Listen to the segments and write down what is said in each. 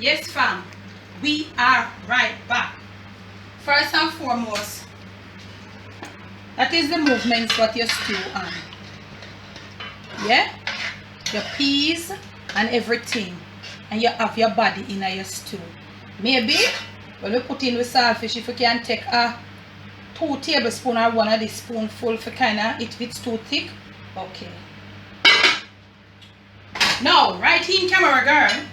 Yes, fam. We are right back. First and foremost, that is the movements what you stew on. Yeah? Your peas and everything. And you have your body in your stew. Maybe when we put in the saltfish, if you can take a 2 tablespoons or 1 of this spoonful for kind of, if it's too thick, okay. Now, right here in camera, girl,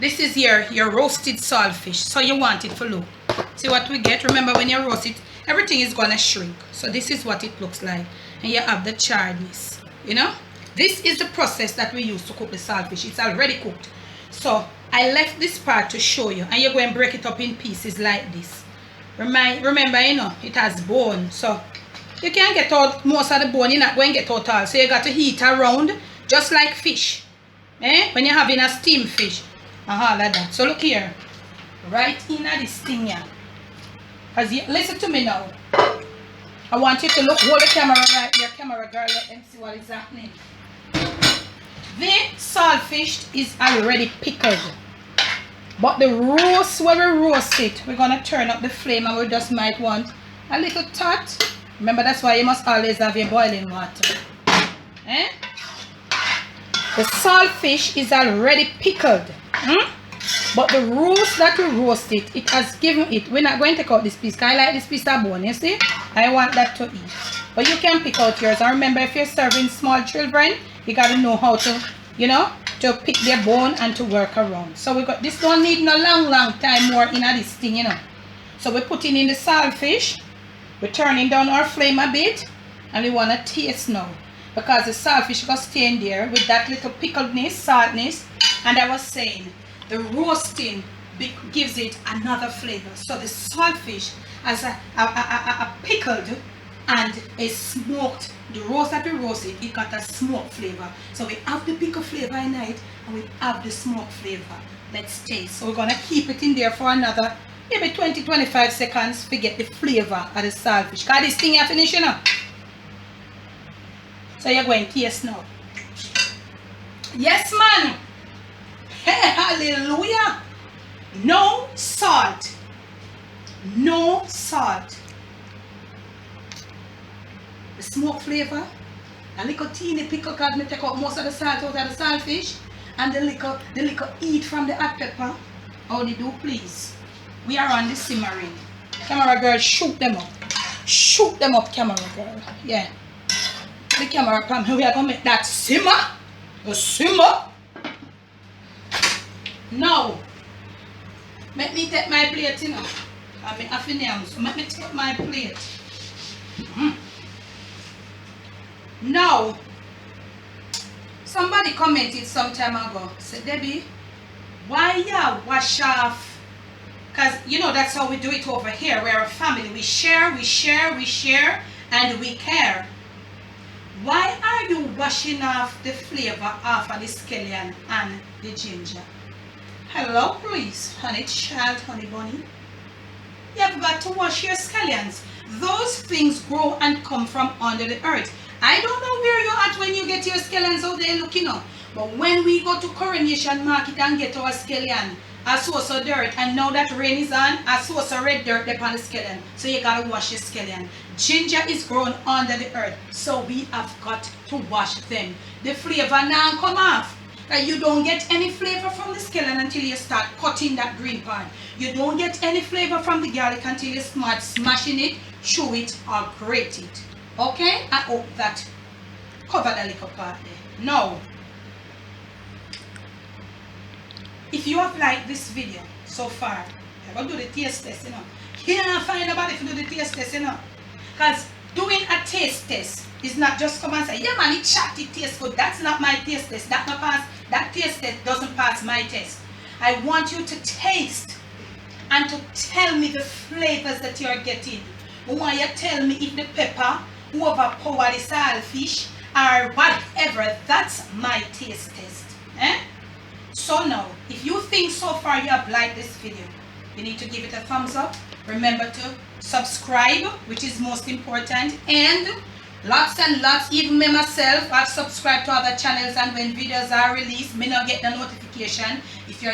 this is your roasted saltfish. So you want it to look. See what we get? Remember when you roast it, everything is going to shrink. So this is what it looks like. And you have the charredness, you know. This is the process that we use to cook the saltfish. It's already cooked. So I left this part to show you. And you're going to break it up in pieces like this. Remember, you know, it has bone. So you can't get out most of the bone. You're not going to get out all. So you got to heat around just like fish. When you're having a steamed fish. Like that. So look here. Right in this thing here. Listen to me now. I want you to look. Hold the camera right there. Camera girl. Let them see what is happening. The saltfish is already pickled. But the roast, when we roast it, we're going to turn up the flame and we just might want a little tot. Remember, that's why you must always have your boiling water. The saltfish is already pickled. But the roast that we roast it, it has given it. We're not going to take out this piece. Because I like this piece of bone, you see? I want that to eat. But you can pick out yours. And remember, if you're serving small children, you got to know how to, you know, to pick their bone and to work around. So we got this. Don't need no long time more in this thing, you know. So we're putting in the saltfish. We're turning down our flame a bit. And we want to taste now. Because the saltfish got stay in there with that little pickledness, saltness. And I was saying, the roasting gives it another flavor. So the saltfish has a pickled and a smoked. The roast that we roasted, it got a smoked flavor. So we have the pickle flavor in it and we have the smoked flavor. Let's taste. So we're going to keep it in there for another maybe 20-25 seconds to get the flavor of the saltfish. Because this thing you finish, you know. So you're going to taste now. Yes, man. Hey, hallelujah. No salt. No salt. The smoke flavor. A little teeny pickle because I take out most of the salt out of the saltfish. And the little eat from the hot pepper. How they do, please. We are on the simmering. Camera girl, shoot them up. Shoot them up, camera girl. Yeah. The camera come here. We are going to make that simmer. The simmer. Now, let me take my plate, you know. I mean, so let me take my plate. Now, somebody commented some time ago, said, Debbie, why you wash off? Because, you know, that's how we do it over here. We're a family. We share, and we care. Why are you washing off the flavor off of the scallion and the ginger? Hello, please, honey child, honey bunny. You've got to wash your scallions. Those things grow and come from under the earth. I don't know where you're at when you get your scallions out there looking up. But when we go to Coronation Market and get our scallion, a source of dirt, and now that rain is on, a source of red dirt upon the scallion. So you gotta wash your scallion. Ginger is grown under the earth, so we have got to wash them. The flavor now come off. You don't get any flavor from the scallion until you start cutting that green part. You don't get any flavor from the garlic until you start smashing it, chew it, or grate it. Okay? I hope that covered a little part there. Now, if you have liked this video so far, I'm going to do the taste test, you know. Can't find nobody to do the taste test, you know. Because doing a taste test is not just come and say, yeah man, it chat, it tastes good. That's not my taste test. That taste test doesn't pass my test. I want you to taste and to tell me the flavors that you're getting. I want you to tell me if the pepper overpower the saltfish or whatever. That's my taste test. So now, if you think so far you have liked this video, you need to give it a thumbs up. Remember to subscribe, which is most important, and Lots and lots. Even me myself, I've subscribed to other channels, and when videos are released, me not get the notification. If you're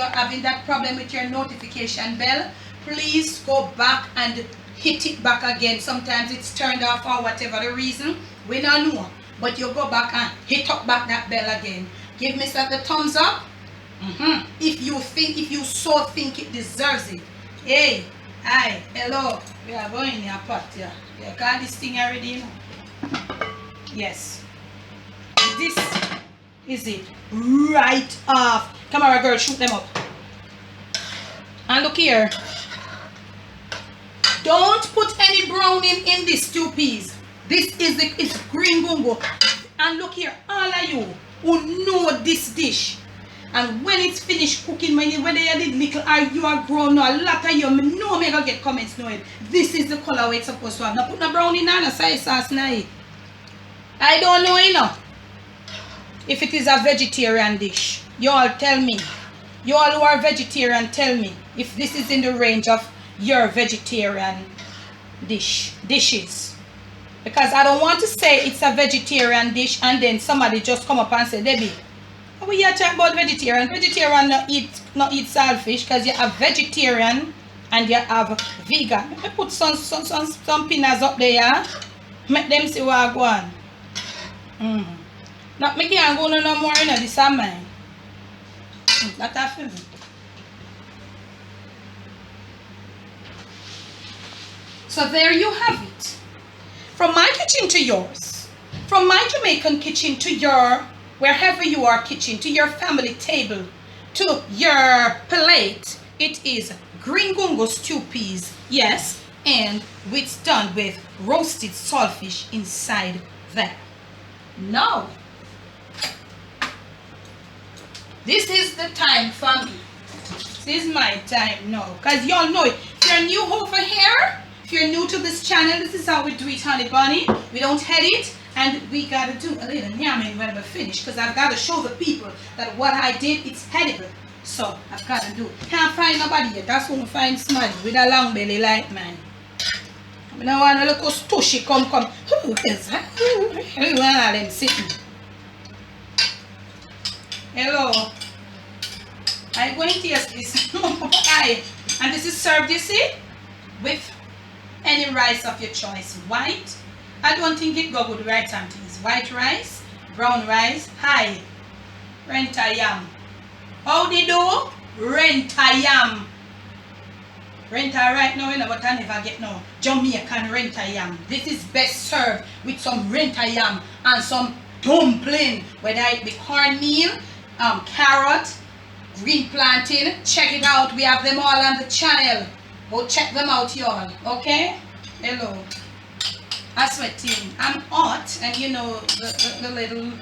having that problem with your notification bell, please go back and hit it back again. Sometimes it's turned off or whatever the reason, we don't know. But you go back and hit up back that bell again. Give me the thumbs up. If you so think it deserves it. Hey, hi, hello. We are going in your pot here. You got this thing already, you know? Yes. This is it. Right off. Camera girl, shoot them up. And look here. Don't put any browning in this stew peas. It's green gungo. And look here, all of you who know this dish. And when it's finished cooking, whether you did little or you are grown, a lot of you know me gonna get comments knowing this is the color it's supposed to have. Now put no brownie in and soy sauce now. I don't know, you know. If it is a vegetarian dish, you all tell me. You all who are vegetarian, tell me if this is in the range of your vegetarian dishes. Because I don't want to say it's a vegetarian dish and then somebody just come up and say, Debbie, we are talking about vegetarian. Vegetarian not eat saltfish, because you have vegetarian and you have vegan. Let me put some pinners up there. Make them see what I go on. Not make it go no more in this is mine. That's a film. So there you have it. From my kitchen to yours. From my Jamaican kitchen to your, wherever you are kitchen, to your family table, to your plate. It is green gungo stew peas. Yes. And it's done with roasted saltfish inside there. Now, this is the time for me. This is my time now. Because y'all know it. If you're new over here, if you're new to this channel, this is how we do it, honey bunny. We don't edit, and we gotta do a little yamming when we finish. Because I've got to show the people that what I did, it's edible. So, I've got to do. Can't find nobody yet. That's when we find somebody with a long belly like mine. I don't want a little stushy come. Who is that? Them sitting. Hello. I'm going to taste this. And this is served, you see, with any rice of your choice. White. I don't think it go with rice and things. White rice, brown rice. Hi. Renta yam. How they do? Renta yam. Renta right now, you know, but I never get no Jamaican renta yam. This is best served with some renta yam and some dumpling. Whether it be cornmeal, carrot, green plantain. Check it out. We have them all on the channel. Go check them out, y'all. Okay? Hello. I'm sweating. I'm hot, and you know the little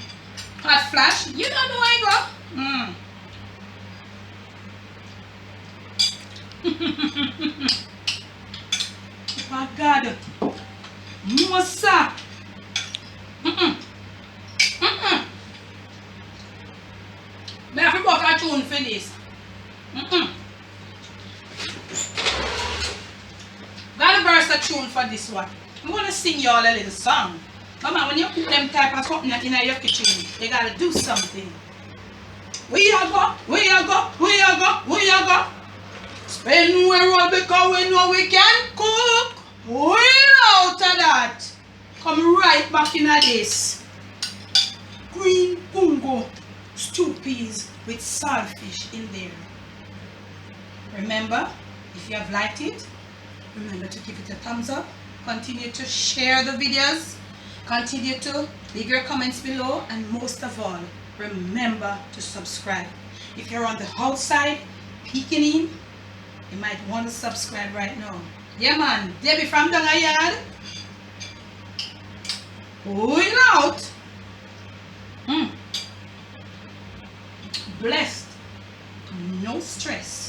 hot flash. You don't know I go. Oh God. Musa. I have to put a tune for this. Gotta burst a tune for this one. I'm gonna sing y'all a little song. Come on, when you put them type of something in your kitchen, you gotta do something. We are go. Spend well because we know we can cook. Without of that, come right back in this. Green gungo stew peas with saltfish in there. Remember, if you have liked it, remember to give it a thumbs up. Continue to share the videos. Continue to leave your comments below. And most of all, remember to subscribe. If you're on the outside, peeking in, you might want to subscribe right now. Yeah, man. Debbie from the yard. Going out. Blessed. No stress.